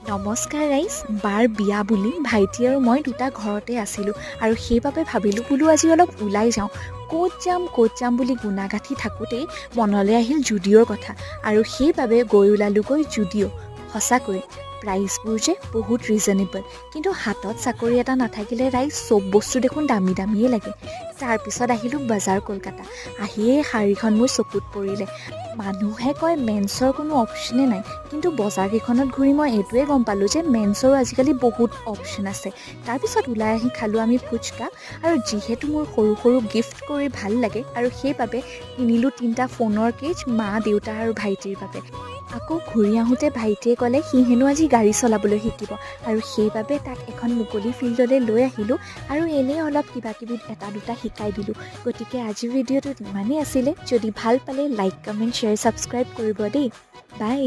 নমস্কাৰ ৰাইজ, বাৰ বিয়া বুলি ভাইটি আৰু মই দুটা ঘৰতে আছিলোঁ আৰু সেইবাবে ভাবিলোঁ বোলো আজি অলপ ওলাই যাওঁ। ক'ত যাম বুলি গুণাগাঁঠি থাকোঁতেই মনলৈ আহিল জুডিঅ'ৰ কথা আৰু সেইবাবে গৈ ওলালোগৈ জুডিঅ'। সঁচাকৈ প্ৰাইচবোৰ যে বহুত ৰিজনেবল, কিন্তু হাতত চাকৰি এটা নাথাকিলে ৰাইজ চব বস্তু দেখোন দামীয়ে লাগে। তাৰপিছত আহিলোঁ বজাৰ কলকাতা। আহিয়েই শাড়ীখন মোৰ চকুত পৰিলে। মানুহে কয় মেন্সৰ কোনো অপশ্যনে নাই, কিন্তু বজাৰকেইখনত ঘূৰি মই এইটোৱে গম পালোঁ যে মেন্সৰো আজিকালি বহুত অপশ্যন আছে। তাৰপিছত ওলাই আহি খালোঁ আমি ফুচকা, আৰু যিহেতু মোৰ সৰু সৰু গিফ্ট কৰি ভাল লাগে আৰু সেইবাবে কিনিলোঁ 3টা ফোনৰ কেছ মা, দেউতা আৰু ভাইটিৰ বাবে। আকৌ ঘূৰি আহোঁতে ভাইটিয়ে ক'লে সি হেনো আজি গাড়ী চলাবলৈ শিকিব আৰু সেইবাবে তাক এখন মুকলি ফিল্ডলৈ লৈ আহিলোঁ আৰু এনেই অলপ কিবাকিবি এটা দুটা শিকাই দিলোঁ। গতিকে আজিৰ ভিডিঅ'টোত ইমানেই আছিলে। যদি ভাল পালে লাইক, কমেণ্ট, শ্বেয়াৰ, ছাবস্ক্ৰাইব কৰিব দেই। বাই।